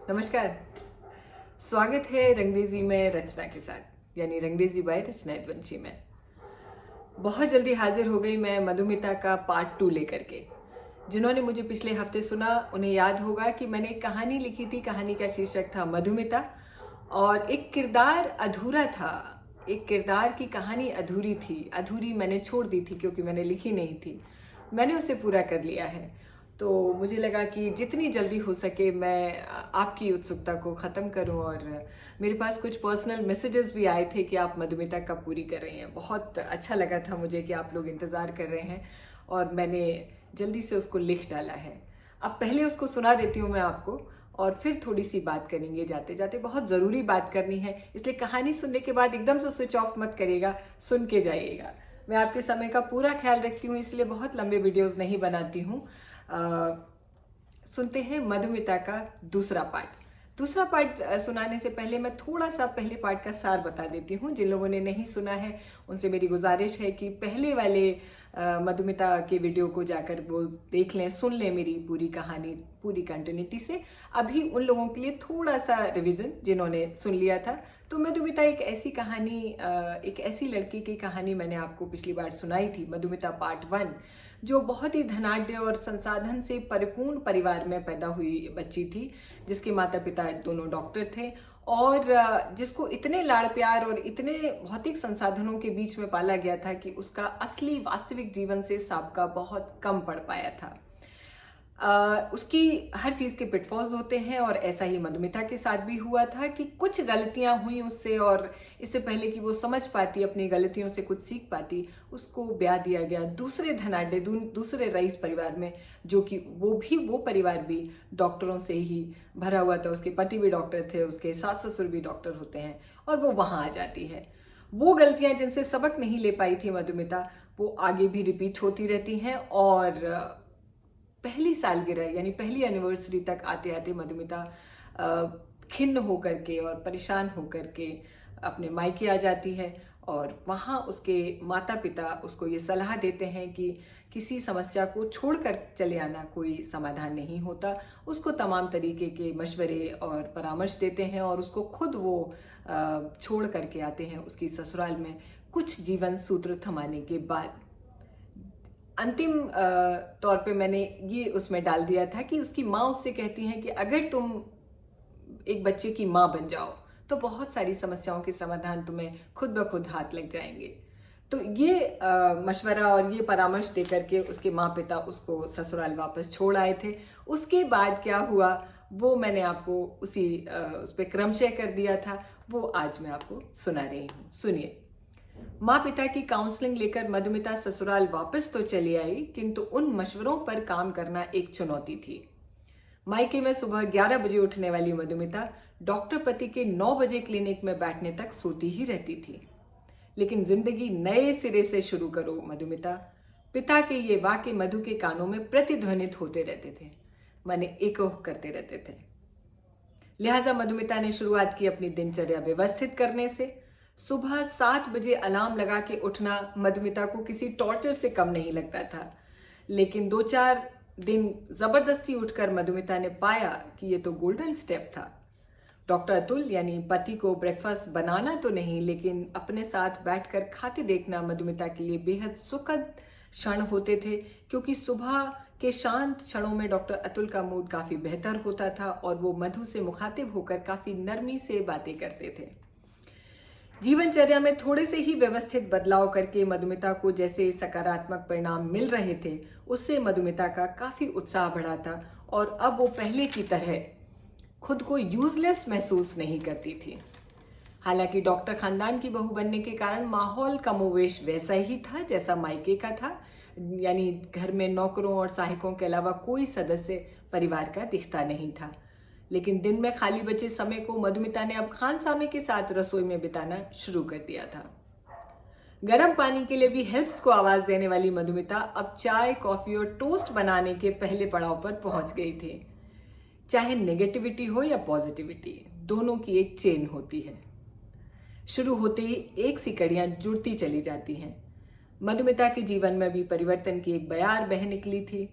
नमस्कार। स्वागत है रंगरेजी में रचना के साथ, यानी रंगरेजी बाय रचना यदुवंशी में। बहुत जल्दी हाजिर हो गई मैं मधुमिता का पार्ट 2 लेकर के। जिन्होंने मुझे पिछले हफ्ते सुना उन्हें याद होगा कि मैंने एक कहानी लिखी थी। कहानी का शीर्षक था मधुमिता और एक किरदार अधूरा था। एक किरदार की कहानी अधूरी थी। अधूरी मैंने छोड़ दी थी क्योंकि मैंने लिखी नहीं थी। मैंने उसे पूरा कर लिया है। तो मुझे लगा कि जितनी जल्दी हो सके मैं आपकी उत्सुकता को ख़त्म करूं। और मेरे पास कुछ पर्सनल मैसेजेस भी आए थे कि आप मधुमिता कब पूरी कर रही हैं। बहुत अच्छा लगा था मुझे कि आप लोग इंतज़ार कर रहे हैं और मैंने जल्दी से उसको लिख डाला है। अब पहले उसको सुना देती हूँ मैं आपको और फिर थोड़ी सी बात करेंगे जाते जाते। बहुत ज़रूरी बात करनी है, इसलिए कहानी सुनने के बाद एकदम से स्विच ऑफ मत करिएगा, सुन के जाइएगा। मैं आपके समय का पूरा ख्याल रखती हूँ, इसलिए बहुत लंबे वीडियोस नहीं बनाती हूँ। सुनते हैं मधुमिता का दूसरा पार्ट। दूसरा पार्ट सुनाने से पहले मैं थोड़ा सा पहले पार्ट का सार बता देती हूँ। जिन लोगों ने नहीं सुना है उनसे मेरी गुजारिश है कि पहले वाले मधुमिता के वीडियो को जाकर वो देख लें, सुन लें मेरी पूरी कहानी पूरी कंटिन्यूटी से। अभी उन लोगों के लिए थोड़ा सा रिवीजन जिन्होंने सुन लिया था। तो मधुमिता एक ऐसी कहानी, एक ऐसी लड़की की कहानी मैंने आपको पिछली बार सुनाई थी, मधुमिता पार्ट 1, जो बहुत ही धनाढ्य और संसाधन से परिपूर्ण परिवार में पैदा हुई बच्ची थी, जिसके माता पिता दोनों डॉक्टर थे और जिसको इतने लाड़ प्यार और इतने भौतिक संसाधनों के बीच में पाला गया था कि उसका असली वास्तविक जीवन से साबका बहुत कम पड़ पाया था। उसकी हर चीज़ के पिटफॉल्स होते हैं और ऐसा ही मधुमिता के साथ भी हुआ था कि कुछ गलतियां हुई उससे, और इससे पहले कि वो समझ पाती, अपनी गलतियों से कुछ सीख पाती, उसको ब्याह दिया गया दूसरे धनाढ्य दूसरे रईस परिवार में, जो कि वो परिवार भी डॉक्टरों से ही भरा हुआ था। उसके पति भी डॉक्टर थे, उसके सास ससुर भी डॉक्टर होते हैं और वो वहाँ आ जाती है। वो गलतियां जिनसे सबक नहीं ले पाई थी मधुमिता, वो आगे भी रिपीट होती रहती हैं और पहली सालगिरह यानी पहली एनिवर्सरी तक आते आते मधुमिता खिन्न होकर के और परेशान होकर के अपने मायके आ जाती है। और वहाँ उसके माता पिता उसको ये सलाह देते हैं कि किसी समस्या को छोड़कर चले आना कोई समाधान नहीं होता। उसको तमाम तरीके के मशवरे और परामर्श देते हैं और उसको खुद वो छोड़ करके आते हैं उसकी ससुराल में, कुछ जीवन सूत्र थमाने के बाद। अंतिम तौर पे मैंने ये उसमें डाल दिया था कि उसकी माँ उससे कहती हैं कि अगर तुम एक बच्चे की माँ बन जाओ तो बहुत सारी समस्याओं के समाधान तुम्हें खुद ब खुद हाथ लग जाएंगे। तो ये मशवरा और ये परामर्श दे करके उसके माँ पिता उसको ससुराल वापस छोड़ आए थे। उसके बाद क्या हुआ वो मैंने आपको उस पर क्रमशः कर दिया था, वो आज मैं आपको सुना रही हूँ। सुनिए। माँ पिता की काउंसलिंग लेकर मधुमिता ससुराल वापस तो चली आई, किंतु उन मशवरों पर काम करना एक चुनौती थी। मायके में सुबह 11 बजे उठने वाली मधुमिता डॉक्टर पति के 9 बजे क्लिनिक में बैठने तक सोती ही रहती थी। लेकिन जिंदगी नए सिरे से शुरू करो मधुमिता, पिता के ये वाक्य मधु के कानों में प्रतिध्वनित होते रहते थे, माने इको करते रहते थे। लिहाजा मधुमिता ने शुरुआत की अपनी दिनचर्या व्यवस्थित करने से। सुबह 7 बजे अलार्म लगा के उठना मधुमिता को किसी टॉर्चर से कम नहीं लगता था। लेकिन 2-4 दिन जबरदस्ती उठकर मधुमिता ने पाया कि ये तो गोल्डन स्टेप था। डॉक्टर अतुल यानी पति को ब्रेकफास्ट बनाना तो नहीं, लेकिन अपने साथ बैठकर खाते देखना मधुमिता के लिए बेहद सुखद क्षण होते थे, क्योंकि सुबह के शांत क्षणों में डॉक्टर अतुल का मूड काफी बेहतर होता था और वो मधु से मुखातिब होकर काफी नरमी से बातें करते थे। जीवनचर्या में थोड़े से ही व्यवस्थित बदलाव करके मधुमिता को जैसे सकारात्मक परिणाम मिल रहे थे, उससे मधुमिता का काफी उत्साह बढ़ा था और अब वो पहले की तरह खुद को यूजलेस महसूस नहीं करती थी। हालांकि डॉक्टर खानदान की बहू बनने के कारण माहौल कमोवेश वैसा ही था जैसा मायके का था, यानी घर में नौकरों और सहायकों के अलावा कोई सदस्य परिवार का दिखता नहीं था। लेकिन दिन में खाली बचे समय को मधुमिता ने अब खानसामे के साथ रसोई में बिताना शुरू कर दिया था। गर्म पानी के लिए भी हेल्प्स को आवाज देने वाली मधुमिता अब चाय, कॉफी और टोस्ट बनाने के पहले पड़ाव पर पहुंच गई थी। चाहे नेगेटिविटी हो या पॉजिटिविटी, दोनों की एक चेन होती है। शुरू होते ही एक सी कड़ियां जुड़ती चली जाती हैं। मधुमिता के जीवन में भी परिवर्तन की एक बयार बह निकली थी।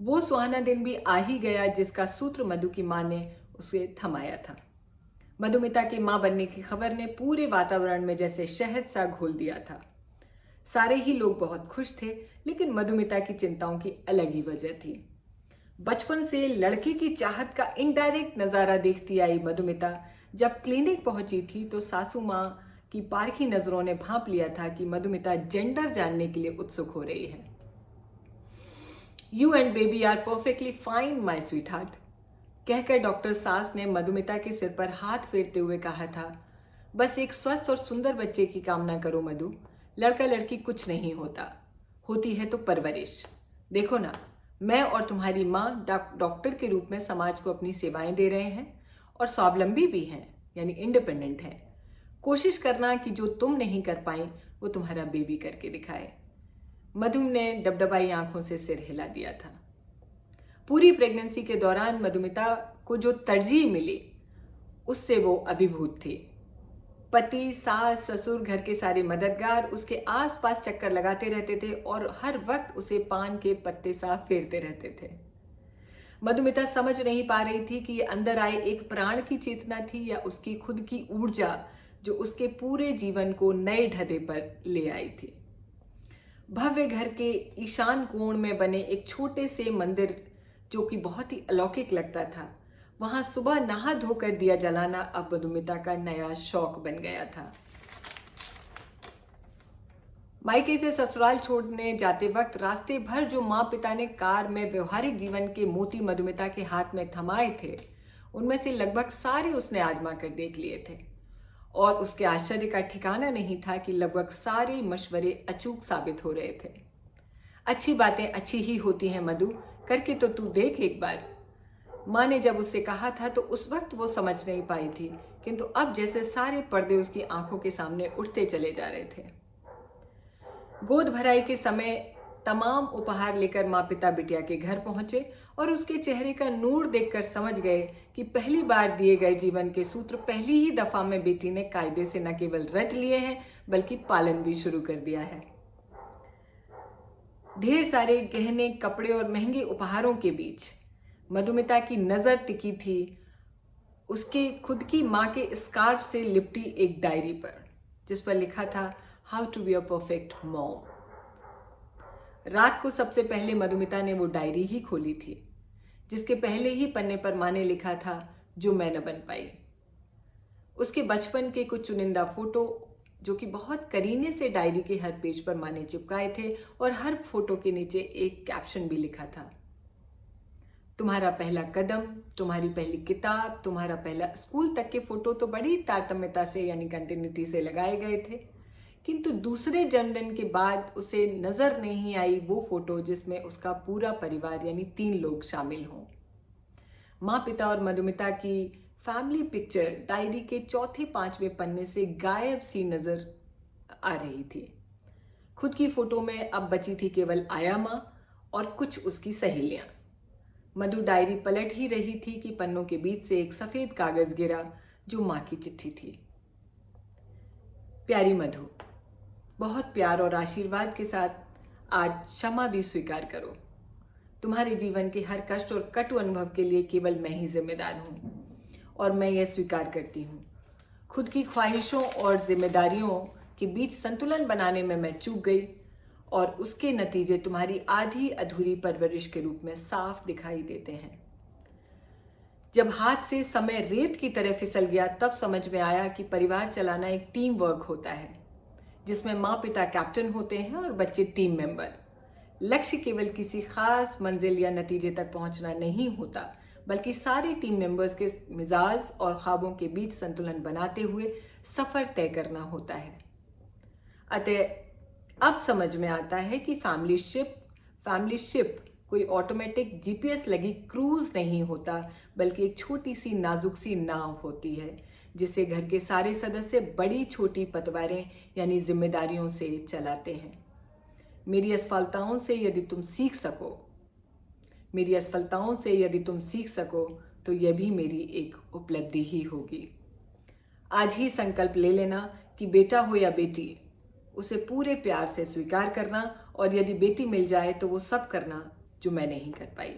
वो सुहाना दिन भी आ ही गया जिसका सूत्र मधु की माँ ने उसे थमाया था। मधुमिता के मां बनने की खबर ने पूरे वातावरण में जैसे शहद सा घोल दिया था। सारे ही लोग बहुत खुश थे, लेकिन मधुमिता की चिंताओं की अलग ही वजह थी। बचपन से लड़के की चाहत का इनडायरेक्ट नजारा देखती आई मधुमिता जब क्लिनिक पहुंची थी तो सासू मां की पारखी नजरों ने भांप लिया था कि मधुमिता जेंडर जानने के लिए उत्सुक हो रही है। You and baby are perfectly fine my sweetheart, कहकर डॉक्टर सास ने मधुमिता के सिर पर हाथ फेरते हुए कहा था, बस एक स्वस्थ और सुंदर बच्चे की कामना करो मधु, लड़का लड़की कुछ नहीं होता, होती है तो परवरिश। देखो ना, मैं और तुम्हारी माँ डॉक्टर के रूप में समाज को अपनी सेवाएं दे रहे हैं और स्वावलंबी भी हैं, यानी इंडिपेंडेंट हैं। कोशिश करना कि जो तुम नहीं कर पाई वो तुम्हारा बेबी करके दिखाए। मधु ने डबडबाई आंखों से सिर हिला दिया था। पूरी प्रेगनेंसी के दौरान मधुमिता को जो तरजीह मिली उससे वो अभिभूत थी। पति, सास, ससुर, घर के सारे मददगार उसके आसपास चक्कर लगाते रहते थे और हर वक्त उसे पान के पत्ते सा फेरते रहते थे। मधुमिता समझ नहीं पा रही थी कि ये अंदर आए एक प्राण की चेतना थी या उसकी खुद की ऊर्जा जो उसके पूरे जीवन को नए ढर्रे पर ले आई थी। भव्य घर के ईशान कोण में बने एक छोटे से मंदिर जो कि बहुत ही अलौकिक लगता था, वहां सुबह नहा धोकर दिया जलाना अब मधुमिता का नया शौक बन गया था। मायके से ससुराल छोड़ने जाते वक्त रास्ते भर जो माँ पिता ने कार में व्यवहारिक जीवन के मोती मधुमिता के हाथ में थमाए थे, उनमें से लगभग सारे उसने आजमा कर देख लिए थे और उसके आश्चर्य का ठिकाना नहीं था कि लगभग सारे मशवरे अचूक साबित हो रहे थे। अच्छी बातें अच्छी ही होती हैं मधु, करके तो तू देख एक बार, माँ ने जब उससे कहा था तो उस वक्त वो समझ नहीं पाई थी, किंतु अब जैसे सारे पर्दे उसकी आंखों के सामने उठते चले जा रहे थे। गोद भराई के समय तमाम उपहार लेकर माँ पिता बिटिया के घर पहुंचे और उसके चेहरे का नूर देखकर समझ गए कि पहली बार दिए गए जीवन के सूत्र पहली ही दफा में बेटी ने कायदे से न केवल रट लिए हैं बल्कि पालन भी शुरू कर दिया है। ढेर सारे गहने, कपड़े और महंगे उपहारों के बीच मधुमिता की नजर टिकी थी उसके खुद की माँ के स्कार्फ से लिपटी एक डायरी पर, जिस पर लिखा था how to be a perfect mom. रात को सबसे पहले मधुमिता ने वो डायरी ही खोली थी, जिसके पहले ही पन्ने पर माँ ने लिखा था जो मैं न बन पाई। उसके बचपन के कुछ चुनिंदा फोटो जो कि बहुत करीने से डायरी के हर पेज पर माँ ने चिपकाए थे और हर फोटो के नीचे एक कैप्शन भी लिखा था, तुम्हारा पहला कदम, तुम्हारी पहली किताब, तुम्हारा पहला स्कूल तक के फोटो तो बड़ी तारतम्यता से यानी कंटिन्यूटी से लगाए गए थे, किंतु दूसरे जन्मदिन के बाद उसे नजर नहीं आई वो फोटो जिसमें उसका पूरा परिवार यानी 3 लोग शामिल हों। माँ, पिता और मधुमिता की फैमिली पिक्चर डायरी के चौथे 5वें पन्ने से गायब सी नजर आ रही थी। खुद की फोटो में अब बची थी केवल आया माँ और कुछ उसकी सहेलियां। मधु डायरी पलट ही रही थी कि पन्नों के बीच से एक सफेद कागज गिरा जो माँ की चिट्ठी थी। प्यारी मधु, बहुत प्यार और आशीर्वाद के साथ आज क्षमा भी स्वीकार करो। तुम्हारे जीवन के हर कष्ट और कटु अनुभव के लिए केवल मैं ही जिम्मेदार हूँ और मैं यह स्वीकार करती हूँ। खुद की ख्वाहिशों और जिम्मेदारियों के बीच संतुलन बनाने में मैं चूक गई और उसके नतीजे तुम्हारी आधी अधूरी परवरिश के रूप में साफ दिखाई देते हैं। जब हाथ से समय रेत की तरह फिसल गया तब समझ में आया कि परिवार चलाना एक टीम वर्क होता है, जिसमें माँ पिता कैप्टन होते हैं और बच्चे टीम मेंबर। लक्ष्य केवल किसी खास मंजिल या नतीजे तक पहुंचना नहीं होता, बल्कि सारे टीम मेंबर्स के मिजाज और ख्वाबों के बीच संतुलन बनाते हुए सफर तय करना होता है। अतः अब समझ में आता है कि फैमिली शिप कोई ऑटोमेटिक जीपीएस लगी क्रूज नहीं होता, बल्कि एक छोटी सी नाजुक सी नाव होती है जिसे घर के सारे सदस्य बड़ी छोटी पतवारें यानी जिम्मेदारियों से चलाते हैं। मेरी असफलताओं से यदि तुम सीख सको तो यह भी मेरी एक उपलब्धि ही होगी। आज ही संकल्प ले लेना कि बेटा हो या बेटी, उसे पूरे प्यार से स्वीकार करना और यदि बेटी मिल जाए तो वो सब करना जो मैं नहीं कर पाई।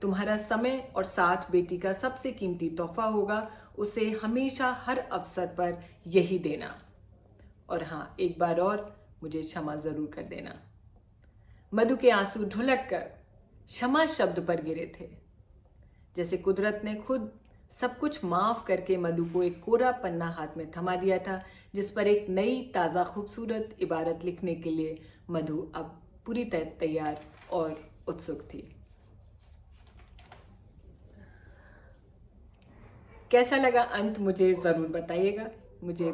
तुम्हारा समय और साथ बेटी का सबसे कीमती तोहफा होगा, उसे हमेशा हर अवसर पर यही देना। और हाँ, एक बार और मुझे क्षमा जरूर कर देना। मधु के आंसू ढुलक कर क्षमा शब्द पर गिरे थे, जैसे कुदरत ने खुद सब कुछ माफ करके मधु को एक कोरा पन्ना हाथ में थमा दिया था, जिस पर एक नई ताज़ा खूबसूरत इबारत लिखने के लिए मधु अब पूरी तरह तैयार और उत्सुक थी। कैसा लगा अंत मुझे ज़रूर बताइएगा। मुझे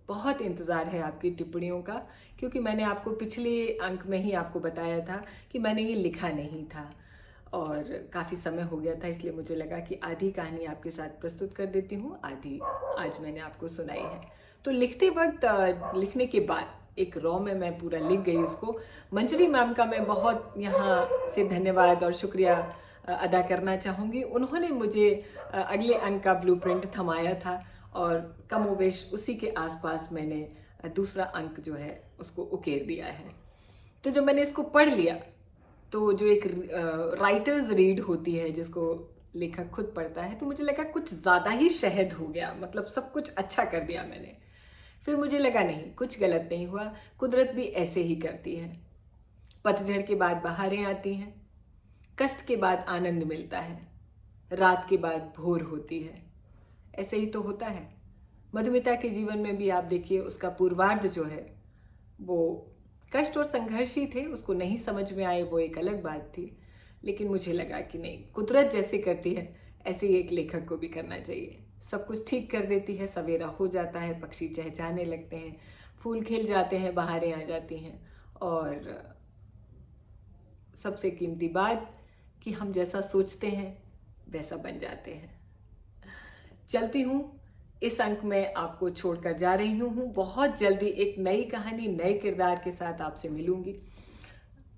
बहुत इंतज़ार है आपकी टिप्पणियों का, क्योंकि मैंने आपको पिछले अंक में ही आपको बताया था कि मैंने ये लिखा नहीं था और काफ़ी समय हो गया था, इसलिए मुझे लगा कि आधी कहानी आपके साथ प्रस्तुत कर देती हूँ, आधी आज मैंने आपको सुनाई है। तो लिखते वक्त लिखने के बाद एक रॉ में मैं पूरा लिख गई उसको। मंजरी मैम का मैं बहुत यहाँ से धन्यवाद और शुक्रिया अदा करना चाहूँगी। उन्होंने मुझे अगले अंक का ब्लूप्रिंट थमाया था और कमोवेश उसी के आसपास मैंने दूसरा अंक जो है उसको उकेर दिया है। तो जब मैंने इसको पढ़ लिया तो जो एक राइटर्स रीड होती है जिसको लेखक खुद पढ़ता है, तो मुझे लगा कुछ ज़्यादा ही शहद हो गया, मतलब सब कुछ अच्छा कर दिया मैंने। फिर मुझे लगा नहीं, कुछ गलत नहीं हुआ, कुदरत भी ऐसे ही करती है। पतझड़ के बाद बहारें आती हैं, कष्ट के बाद आनंद मिलता है, रात के बाद भोर होती है। ऐसे ही तो होता है। मधुमिता के जीवन में भी आप देखिए, उसका पूर्वार्ध जो है वो कष्ट और संघर्ष ही थे, उसको नहीं समझ में आए वो एक अलग बात थी, लेकिन मुझे लगा कि नहीं, कुदरत जैसे करती है ऐसे ही एक लेखक को भी करना चाहिए। सब कुछ ठीक कर देती है, सवेरा हो जाता है, पक्षी चहचहाने लगते हैं, फूल खिल जाते हैं, बहारें आ जाती हैं, और सबसे कीमती बात कि हम जैसा सोचते हैं वैसा बन जाते हैं। चलती हूँ, इस अंक में आपको छोड़कर जा रही हूँ। बहुत जल्दी एक नई कहानी नए किरदार के साथ आपसे मिलूंगी।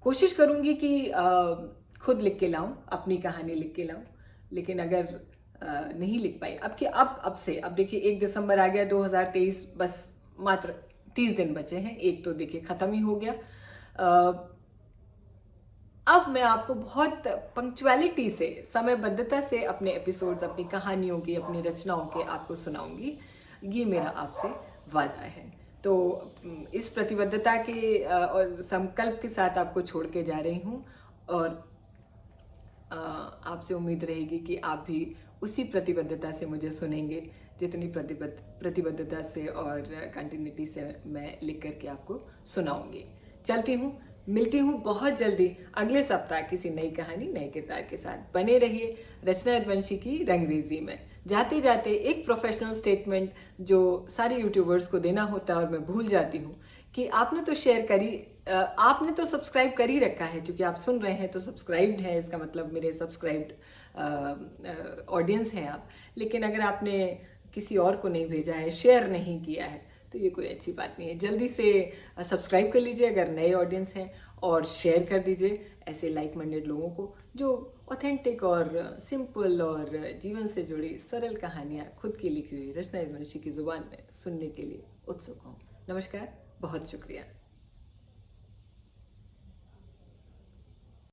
कोशिश करूंगी कि खुद लिख के लाऊं, अपनी कहानी लिख के लाऊं, लेकिन अगर नहीं लिख पाई अब देखिए 1 दिसंबर आ गया 2023, बस मात्र 30 दिन बचे हैं, एक तो देखिए खत्म ही हो गया। अब मैं आपको बहुत पंक्चुअलिटी से, समयबद्धता से अपने एपिसोड्स, अपनी कहानियों की, अपनी रचनाओं के आपको सुनाऊंगी, ये मेरा आपसे वादा है। तो इस प्रतिबद्धता के और संकल्प के साथ आपको छोड़ के जा रही हूँ, और आपसे उम्मीद रहेगी कि आप भी उसी प्रतिबद्धता से मुझे सुनेंगे जितनी प्रतिबद्धता से और कंटिन्यूटी से मैं लिख करके आपको सुनाऊंगी। चलती हूँ, मिलती हूँ बहुत जल्दी अगले सप्ताह किसी नई कहानी नए किरदार के साथ। बने रहिए रचना यदुवंशी की रंगरेजी में। जाते जाते एक प्रोफेशनल स्टेटमेंट जो सारे यूट्यूबर्स को देना होता है और मैं भूल जाती हूँ, कि आपने तो शेयर करी, आपने तो सब्सक्राइब कर ही रखा है, क्योंकि आप सुन रहे हैं तो सब्सक्राइब्ड है, इसका मतलब मेरे सब्सक्राइब्ड ऑडियंस हैं आप। लेकिन अगर आपने किसी और को नहीं भेजा है, शेयर नहीं किया है, तो ये कोई अच्छी बात नहीं है। जल्दी से सब्सक्राइब कर लीजिए अगर नए ऑडियंस हैं, और शेयर कर दीजिए ऐसे लाइक माइंडेड लोगों को जो ऑथेंटिक और सिंपल और जीवन से जुड़ी सरल कहानियाँ खुद की लिखी हुई रचना यदुवंशी की जुबान में सुनने के लिए उत्सुक हों। नमस्कार, बहुत शुक्रिया।